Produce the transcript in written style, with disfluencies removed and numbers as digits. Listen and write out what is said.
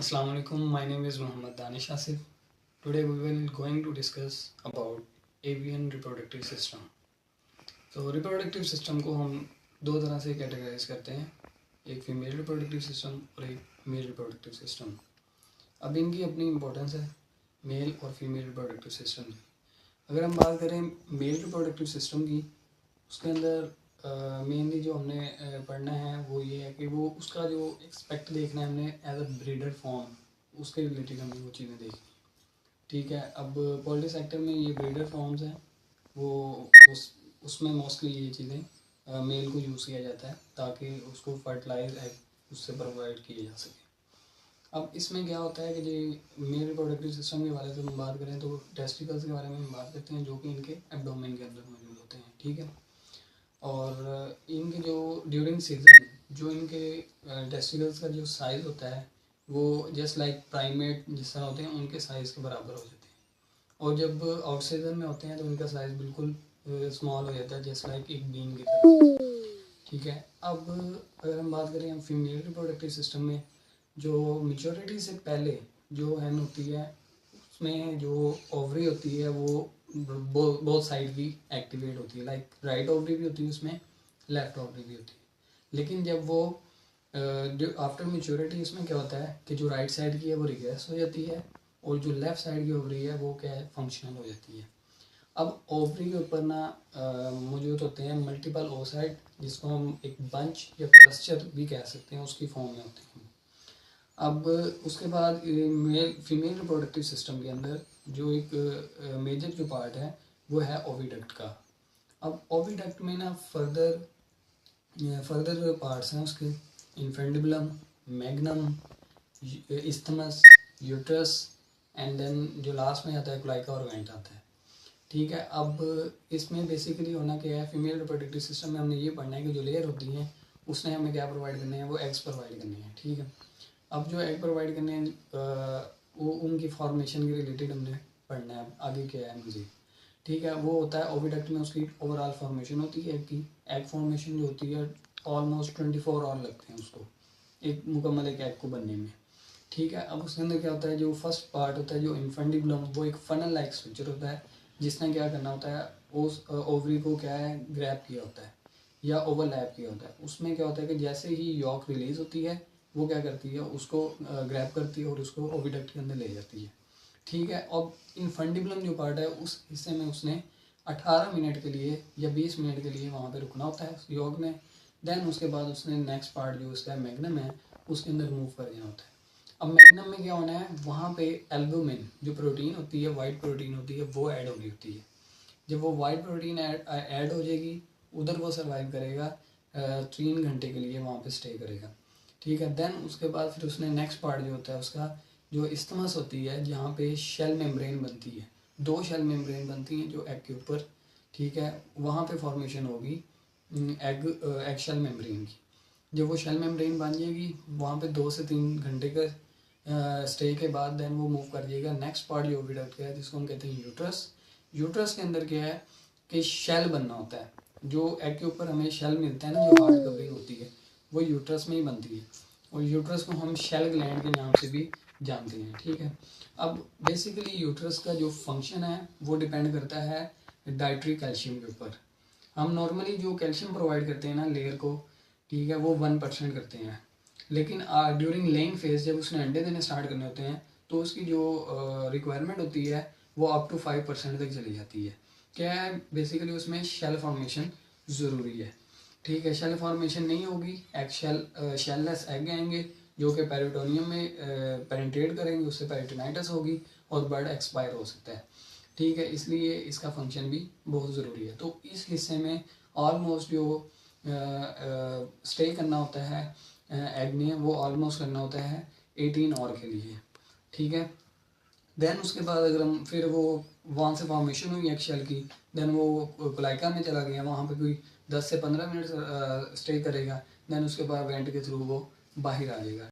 Assalamu alaikum. My name is Muhammad Danish Asif. Today we will going to discuss about avian reproductive system. तो reproductive system को हम दो तरह से categorise करते हैं, एक फीमेल reproductive system और एक मेल reproductive system. अब इनकी अपनी इम्पोर्टेंस है, मेल और फीमेल reproductive system की. अगर हम बात करें मेल reproductive system की, उसके अंदर मेनली जो हमने पढ़ना है वो ये है कि वो उसका जो एक्सपेक्ट देखना है हमने एज अ ब्रीडर फॉर्म, उसके रिलेटेड हमने वो चीज़ें देखी. ठीक है. अब पोल्ट्री सेक्टर में ये ब्रीडर फॉर्म्स हैं, वो उसमें मोस्टली ये चीज़ें मेल को यूज़ किया जाता है ताकि उसको फर्टिलाइज एग उससे प्रोवाइड किए जा सके. अब इसमें क्या होता है कि जो मेल रिप्रोडक्टिव सिस्टम के बारे में हम बात करें तो टेस्टिकल्स के बारे में हम बात करते हैं, जो कि इनके एब्डोमेन के अंदर मौजूद होते हैं. ठीक है. और इनके जो ड्यूरिंग सीजन जो इनके टेस्टिकल्स का जो साइज़ होता है वो जस्ट लाइक प्राइमेट जिस तरह होते हैं उनके साइज़ के बराबर हो जाते हैं. और जब आउट सीजन में होते हैं तो इनका साइज़ बिल्कुल स्मॉल हो जाता है, जस्ट लाइक एक बीन की तरह. ठीक है. अब अगर हम बात करें हम फीमेल रिप्रोडक्टिव सिस्टम में, जो मेच्योरिटी से पहले जो हैन होती है उसमें जो ओवरी होती है वो बोथ साइड भी एक्टिवेट होती है, लाइक राइट ओवरी भी होती है उसमें, लेफ्ट ओवरी भी होती है. लेकिन जब वो आफ्टर मेच्योरिटी इसमें क्या होता है कि जो राइट साइड की है वो रिग्रेस हो जाती है और जो लेफ्ट साइड की ओवरी है वो क्या है, फंक्शनल हो जाती है. अब ओवरी के ऊपर ना मौजूद होते हैं मल्टीपल ओसाइट, जिसको हम एक बंच या क्लस्टर भी कह सकते हैं, उसकी फॉर्म में होते हैं. अब उसके बाद मेल फीमेल रिप्रोडक्टिव सिस्टम के अंदर जो एक मेजर जो पार्ट है वो है ओविडक्ट का. अब ओविडक्ट में ना फर्दर पार्ट्स हैं उसके, infundibulum, magnum, isthmus, uterus and then जो लास्ट में आता है क्लाइका और वेंट आता है. ठीक है. अब इसमें बेसिकली होना क्या है, फीमेल रिप्रोडक्टिव सिस्टम में हमने ये पढ़ना है कि जो लेयर होती हैं उसने हमें क्या प्रोवाइड करने हैं, वो एग्स प्रोवाइड करने हैं. ठीक है. अब जो एग प्रोवाइड करने हैं वो उनकी फॉर्मेशन के रिलेटेड हमने पढ़ना है, आगे क्या है मुझे. ठीक है. वो होता है ओविडक्ट में उसकी ओवरऑल फॉर्मेशन होती है एग की. एग फॉर्मेशन जो होती है ऑलमोस्ट 24 आवर लगते हैं उसको एक मुकम्मल एक एग को बनने में. ठीक है. अब उसके अंदर क्या होता है, जो फर्स्ट पार्ट होता है जो इन्फेंडिबुलम, वो एक फनल लाइक स्ट्रक्चर होता है जिसने क्या करना होता है, उस ओवरी को क्या है ग्रैब किया होता है या ओवरलैप किया होता है. उसमें क्या होता है कि जैसे ही यॉक रिलीज होती है वो क्या करती है, उसको ग्रैब करती है और उसको ओविडक्ट के अंदर ले जाती है. ठीक है. अब इन्फेंडिबुलम जो पार्ट है उस हिस्से में उसने 18 मिनट के लिए या 20 मिनट के लिए वहाँ पे रुकना होता है योग में. देन उसके बाद उसने नेक्स्ट पार्ट जो उसका मैग्नम है उसके अंदर मूव कर जाना होता है. अब मैग्नम में क्या होना है, वहाँ पे एल्बुमिन जो प्रोटीन होती है, वाइट प्रोटीन होती है, वो ऐड होनी होती है. जब वो वाइट प्रोटीन ऐड हो जाएगी उधर वो सर्वाइव करेगा 3 घंटे के लिए वहाँ पे स्टे करेगा. ठीक है. देन उसके बाद फिर उसने नेक्स्ट पार्ट जो होता है उसका जो इस्थमस होती है जहाँ पे शेल मेम्ब्रेन बनती है, 2 शेल मेम्ब्रेन बनती हैं जो एग के ऊपर. ठीक है. वहाँ पे फॉर्मेशन होगी एग शेल मेम्ब्रेन की. जब वो शेल मेम्ब्रेन बन जाएगी वहाँ पे 2 से 3 घंटे का स्टे के बाद देन वो मूव कर जाएगा नेक्स्ट पार्ट जो ओविडक्ट का है जिसको हम कहते हैं यूट्रस. यूट्रस के अंदर क्या है कि शेल बनना होता है. जो एग के ऊपर हमें शेल मिलता है ना, जो हार्ड कवरिंग होती है वो यूट्रस में ही बनती है और यूट्रस को हम शेल ग्लैंड के नाम से भी जानते हैं. ठीक है. अब बेसिकली यूट्रस का जो फंक्शन है वो डिपेंड करता है डाइट्री कैल्शियम के ऊपर. हम नॉर्मली जो कैल्शियम प्रोवाइड करते हैं ना लेयर को, ठीक है, वो 1% करते हैं. लेकिन ड्यूरिंग लेइंग फेज जब उसने अंडे देने स्टार्ट करने होते हैं तो उसकी जो रिक्वायरमेंट होती है वो अप टू 5% तक चली जाती है. क्या है, बेसिकली उसमें शेल फॉर्मेशन ज़रूरी है. ठीक है. शेल फॉर्मेशन नहीं होगी, एग शेललेस एग आएंगे जो कि पेरिटोनियम में पेनिट्रेट करेंगे, उससे पेरिटोनाइटिस होगी और बर्ड एक्सपायर हो सकता है. ठीक है. इसलिए इसका फंक्शन भी बहुत ज़रूरी है. तो इस हिस्से में ऑलमोस्ट जो स्टे करना होता है एग ने, वो ऑलमोस्ट करना होता है 18 आवर के लिए. ठीक है. देन उसके बाद अगर हम फिर वो वहाँ से फॉर्मेशन हुई एग शेल की, देन वो कोलाइका में चला गया, वहाँ पे कोई 10 से 15 मिनट स्टे करेगा. देन उसके बाद वेंट के थ्रू वो बाहर आ जाएगा.